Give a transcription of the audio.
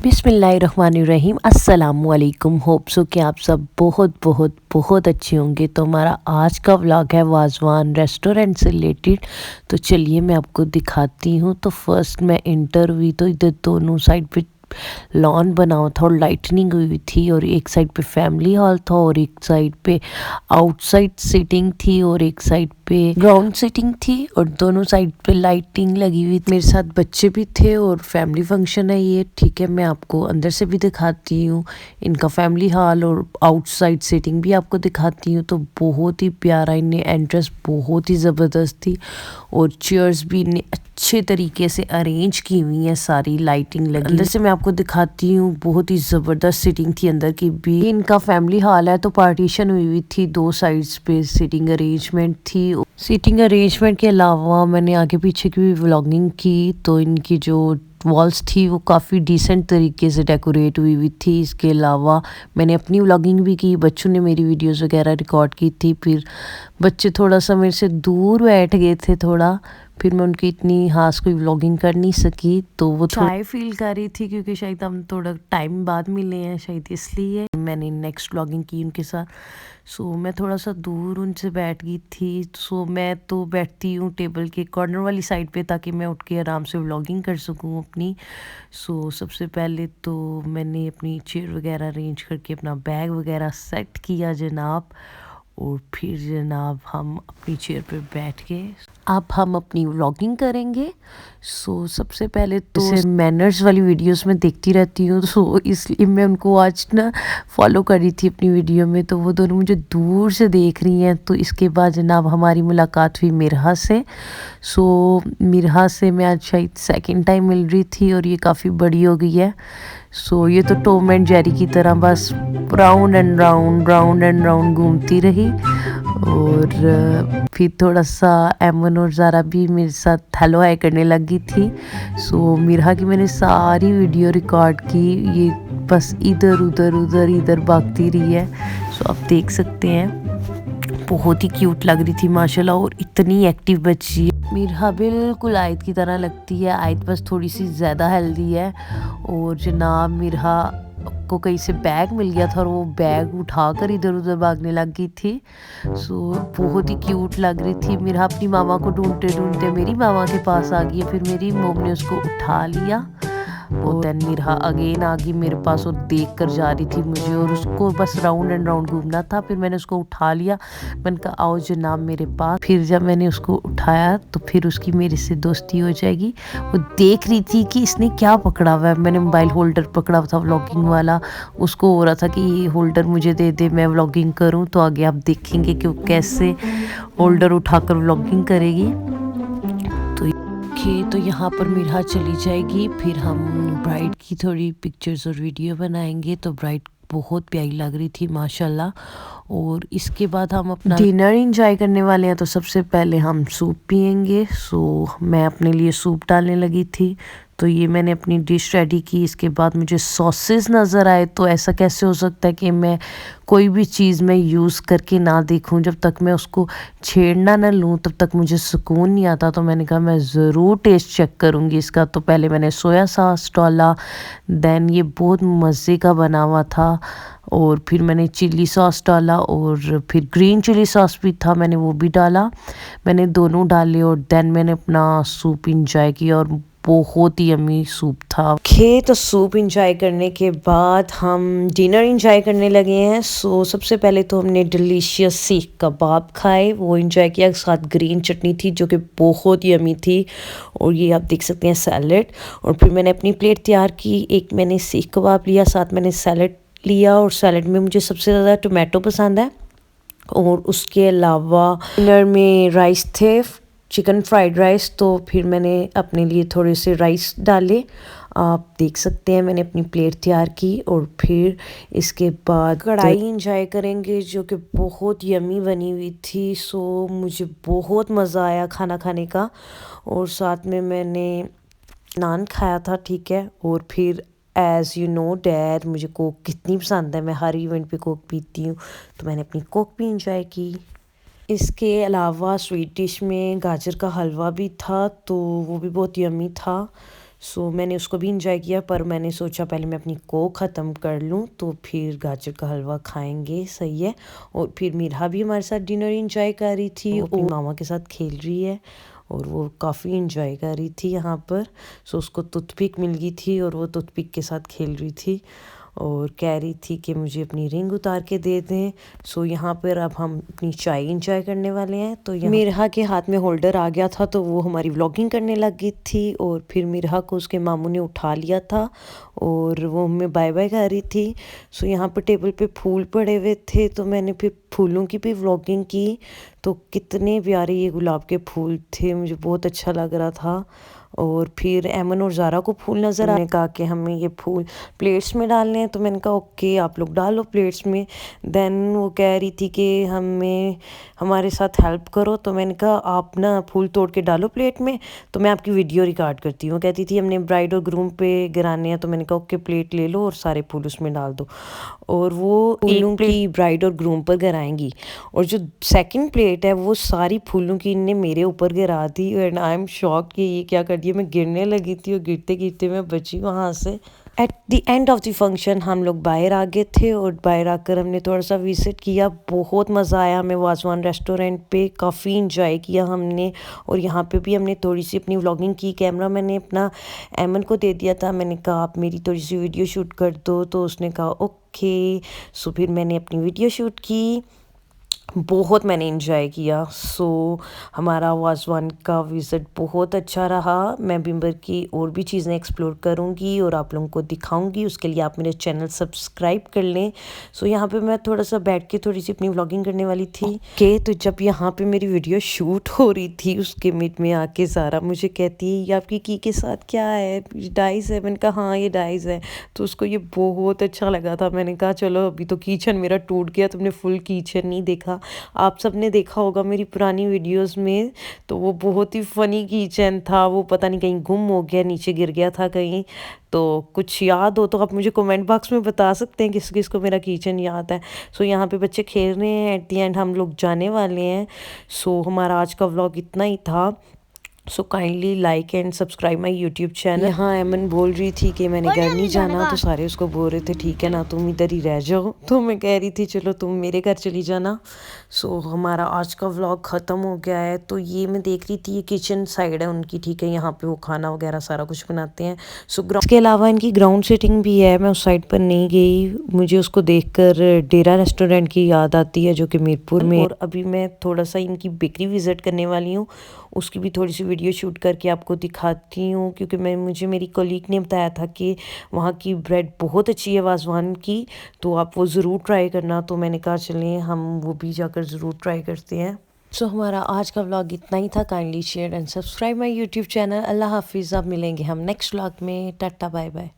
बिस्मिल्लाहिर्रहमानिर्रहीम अस्सलामुअलैकुम। Hope so कि आप सब बहुत बहुत बहुत अच्छे होंगे। तो हमारा आज का व्लॉग है वाजवान रेस्टोरेंट से रिलेटेड। तो चलिए मैं आपको दिखाती हूँ। तो फर्स्ट मैं इंटर हुई तो इधर दोनों साइड पे लॉन बना हुआ था और लाइटनिंग हुई थी, और एक साइड पे फैमिली हॉल था और एक साइड पे आउटसाइड सीटिंग थी और एक साइड पे ग्राउंड सीटिंग थी, और दोनों साइड पे लाइटिंग लगी हुई। मेरे साथ बच्चे भी थे और फैमिली फंक्शन है ये। ठीक है, मैं आपको अंदर से भी दिखाती हूँ इनका फैमिली हॉल, और आउटसाइड सीटिंग भी आपको दिखाती हूँ। तो बहुत ही प्यारा, इन्हें एंट्रेंस बहुत ही ज़बरदस्त थी, और चेयर्स भी इन्हें अच्छे तरीके से अरेंज की हुई हैं, सारी लाइटिंग लगी। अंदर से मैं आपको दिखाती हूँ, बहुत ही ज़बरदस्त सीटिंग थी अंदर की भी। इनका फैमिली हॉल है तो पार्टीशन हुई हुई थी, दो साइड्स पे सीटिंग अरेंजमेंट थी। सीटिंग अरेंजमेंट के अलावा मैंने आगे पीछे की भी व्लॉगिंग की, तो इनकी जो वॉल्स थी वो काफ़ी डिसेंट तरीके से डेकोरेट हुई हुई थी। इसके अलावा मैंने अपनी व्लॉगिंग भी की, बच्चों ने मेरी वीडियोस वगैरह रिकॉर्ड की थी। फिर बच्चे थोड़ा सा मेरे से दूर बैठ गए थे थोड़ा, फिर मैं उनकी इतनी खास कोई व्लॉगिंग कर नहीं सकी। तो वो शाय फील कर रही थी क्योंकि शायद हम थोड़ा टाइम बाद मिले हैं, शायद इसलिए मैंने नेक्स्ट व्लॉगिंग की उनके साथ। सो मैं थोड़ा सा दूर उनसे बैठ गई थी। सो मैं तो बैठती हूँ टेबल के कॉर्नर वाली साइड पे, ताकि मैं उठ के आराम से व्लॉगिंग कर सकूँ अपनी। सो सबसे पहले तो मैंने अपनी चेयर वगैरह अरेंज करके अपना बैग वगैरह सेट किया जनाब, और फिर जनाब हम अपनी चेयर पे बैठ के अब हम अपनी व्लॉगिंग करेंगे। सो सबसे पहले तो जैसे मैनर्स वाली वीडियोस में देखती रहती हूँ, सो इसलिए मैं उनको आज ना फॉलो कर रही थी अपनी वीडियो में। तो वो दोनों मुझे दूर से देख रही हैं। तो इसके बाद जनाब हमारी मुलाकात हुई मिरहा से। सो मिरहा से मैं आज शायद सेकंड टाइम मिल रही थी, और ये काफ़ी बड़ी हो गई है। सो ये तो टॉम एंड जेरी की तरह बस राउंड एंड राउंड घूमती रही। और फिर थोड़ा सा एमन और ज़ारा भी मेरे साथ हेलो हाय करने लगी थी। सो मिरहा की मैंने सारी वीडियो रिकॉर्ड की, ये बस इधर भागती रही है। सो आप देख सकते हैं, बहुत ही क्यूट लग रही थी माशाल्लाह, और इतनी एक्टिव बच्ची है। मिरहा बिल्कुल आयत की तरह लगती है, आयत बस थोड़ी सी ज़्यादा हेल्दी है। और जनाब मिरहा को कहीं से बैग मिल गया था और वो बैग उठाकर इधर उधर भागने लग गई थी। सो बहुत ही क्यूट लग रही थी। मिरहा अपनी मामा को ढूंढते ढूंढते मेरी मामा के पास आ गई, फिर मेरी मम्मी ने उसको उठा लिया। और देन मिरहा अगेन आ गई मेरे पास और देख कर जा रही थी मुझे, और उसको बस राउंड एंड राउंड घूमना था। फिर मैंने उसको उठा लिया, मैंने कहा आओ जनाब मेरे पास। फिर जब मैंने उसको उठाया तो फिर उसकी मेरे से दोस्ती हो जाएगी। वो देख रही थी कि इसने क्या पकड़ा हुआ है। मैंने मोबाइल होल्डर पकड़ा हुआ था व्लॉगिंग वाला, उसको हो रहा था कि ये होल्डर मुझे दे दे मैं व्लॉगिंग करूँ। तो आगे आप देखेंगे कि वो कैसे होल्डर उठाकर व्लॉगिंग करेगी। तो यहाँ पर मिरहा चली जाएगी, फिर हम ब्राइड की थोड़ी पिक्चर्स और वीडियो बनाएंगे। तो ब्राइड बहुत प्यारी लग रही थी माशाल्लाह। और इसके बाद हम अपना डिनर एंजॉय करने वाले हैं। तो सबसे पहले हम सूप पियेंगे। सो मैं अपने लिए सूप डालने लगी थी। तो ये मैंने अपनी डिश रेडी की। इसके बाद मुझे सॉसेस नज़र आए, तो ऐसा कैसे हो सकता है कि मैं कोई भी चीज़ में यूज़ करके ना देखूं, जब तक मैं उसको छेड़ना ना लूं तब तक मुझे सुकून नहीं आता। तो मैंने कहा मैं ज़रूर टेस्ट चेक करूंगी इसका। तो पहले मैंने सोया सॉस डाला, देन ये बहुत मज़े का बना हुआ था, और फिर मैंने चिली सॉस डाला, और फिर ग्रीन चिली सॉस भी था मैंने वो भी डाला। मैंने दोनों डाले और देन मैंने अपना सूप इंजॉय किया, और बहुत ही यम्मी सूप था। तो सूप इंजॉय करने के बाद हम डिनर इंजॉय करने लगे हैं। सो सबसे पहले तो हमने डिलीशियस सीख कबाब खाए, वो इंजॉय किया। साथ ग्रीन चटनी थी जो कि बहुत ही यम्मी थी, और ये आप देख सकते हैं सैलेड। और फिर मैंने अपनी प्लेट तैयार की, एक मैंने सीख कबाब लिया, साथ मैंने सैलेड लिया, और सैलेड में मुझे सबसे ज़्यादा टोमेटो पसंद है। और उसके अलावा डिनर में राइस थे, चिकन फ्राइड राइस, तो फिर मैंने अपने लिए थोड़े से राइस डाले। आप देख सकते हैं मैंने अपनी प्लेट तैयार की और फिर इसके बाद कढ़ाई इंजॉय करेंगे जो कि बहुत यमी बनी हुई थी। सो मुझे बहुत मज़ा आया खाना खाने का, और साथ में मैंने नान खाया था, ठीक है। और फिर एज़ यू नो डैड, मुझे कोक कितनी पसंद है, मैं हर इवेंट पे कोक पीती हूँ, तो मैंने अपनी कोक भी इंजॉय की। इसके अलावा स्वीट डिश में गाजर का हलवा भी था, तो वो भी बहुत यम्मी था। सो मैंने उसको भी इंजॉय किया, पर मैंने सोचा पहले मैं अपनी कोक ख़त्म कर लूँ तो फिर गाजर का हलवा खाएंगे, सही है। और फिर मीरा भी हमारे साथ डिनर इंजॉय कर रही थी, वो अपनी मामा के साथ खेल रही है और वो काफ़ी इंजॉय कर रही थी यहाँ पर। सो उसको टूथपिक मिल गई थी और वो टूथपिक के साथ खेल रही थी और कह रही थी कि मुझे अपनी रिंग उतार के दे दें। सो यहाँ पर अब हम अपनी चाय इंजॉय करने वाले हैं। तो मिरहा के हाथ में होल्डर आ गया था, तो वो हमारी व्लॉगिंग करने लग गई थी, और फिर मिरहा को उसके मामू ने उठा लिया था और वो हमें बाय बाय कर रही थी। सो यहाँ पर टेबल पे फूल पड़े हुए थे, तो मैंने फिर फूलों की भी व्लॉगिंग की। तो कितने प्यारे ये गुलाब के फूल थे, मुझे बहुत अच्छा लग रहा था। और फिर एमन और ज़ारा को फूल नज़र आने, कहा कि हमें ये फूल प्लेट्स में डालने हैं, तो मैंने कहा ओके आप लोग डालो प्लेट्स में। देन वो कह रही थी कि हमें हमारे साथ हेल्प करो, तो मैंने कहा आप ना फूल तोड़ के डालो प्लेट में, तो मैं आपकी वीडियो रिकॉर्ड करती हूँ। कहती थी हमने ब्राइड और ग्रूम पे गिराने हैं, तो मैंने कहा ओके प्लेट ले लो और सारे फूल उसमें डाल दो, और वो फूलों की ब्राइड और ग्रूम पर गिराएंगी। और जो सेकंड प्लेट है वो सारी फूलों की इनने मेरे ऊपर गिरा दी, एंड आई एम शॉक कि ये क्या कर दिया। मैं गिरने लगी थी और गिरते गिरते मैं बची वहाँ से। At the end of the function हम लोग बाहर आ गए थे, और बाहर आकर हमने थोड़ा सा विजिट किया। बहुत मज़ा आया हमें वाजवान रेस्टोरेंट पे, काफ़ी इंजॉय किया हमने। और यहाँ पे भी हमने थोड़ी सी अपनी व्लॉगिंग की। कैमरा मैंने अपना एमन को दे दिया था, मैंने कहा आप मेरी थोड़ी सी वीडियो शूट कर दो, तो उसने कहा ओके। सो फिर मैंने अपनी वीडियो शूट की, बहुत मैंने इंजॉय किया। सो हमारा वाजवान का विज़िट बहुत अच्छा रहा। मैं बिम्बर की और भी चीज़ें एक्सप्लोर करूँगी और आप लोगों को दिखाऊँगी, उसके लिए आप मेरे चैनल सब्सक्राइब कर लें। सो यहाँ पे मैं थोड़ा सा बैठ के थोड़ी सी अपनी व्लॉगिंग करने वाली थी कि तो जब यहाँ पे मेरी वीडियो शूट हो रही थी, उसके मिड में आके ज़ारा मुझे कहती है ये आपकी की के साथ क्या है, डाइस है। मैंने कहा हाँ ये डाइस है, तो उसको ये बहुत अच्छा लगा था। मैंने कहा चलो अभी तो किचन मेरा टूट गया, तुमने फुल किचन नहीं देखा। आप सबने देखा होगा मेरी पुरानी वीडियोस में, तो वो बहुत ही फ़नी किचन था। वो पता नहीं कहीं गुम हो गया, नीचे गिर गया था कहीं। तो कुछ याद हो तो आप मुझे कमेंट बॉक्स में बता सकते हैं किस किस को मेरा किचन याद है। सो यहाँ पे बच्चे खेल रहे हैं, एट द एंड हम लोग जाने वाले हैं। सो हमारा आज का व्लॉग इतना ही था। So kindly like and subscribe my YouTube channel. यहाँ एमन बोल रही थी कि मैंने घर नहीं जाना, तो सारे उसको बोल रहे थे ठीक है ना तुम इधर ही रह जाओ, तो मैं कह रही थी चलो तुम मेरे घर चली जाना। सो हमारा आज का व्लॉग ख़त्म हो गया है। तो ये मैं देख रही थी, ये किचन साइड है उनकी, ठीक है, यहाँ पे वो खाना वगैरह सारा कुछ बनाते हैं। सो इसके अलावा इनकी ग्राउंड सेटिंग भी है, मैं उस साइड पर नहीं गई। मुझे उसको देखकर डेरा रेस्टोरेंट की याद आती है जो कि मीरपुर में। और अभी मैं थोड़ा सा इनकी बेकरी विज़िट करने वाली हूँ, उसकी भी थोड़ी सी वीडियो शूट करके आपको दिखाती हूँ, क्योंकि मुझे मेरी कलीग ने बताया था कि वहाँ की ब्रेड बहुत अच्छी है वाजवान की, तो आप वो ज़रूर ट्राई करना। तो मैंने कहा चलें हम वो भी जाकर ज़रूर ट्राई करते हैं। सो हमारा आज का व्लॉग इतना ही था। Kindly share and subscribe my YouTube channel. अल्लाह हाफिज़। अब मिलेंगे हम नेक्स्ट व्लॉग में। Tata bye bye.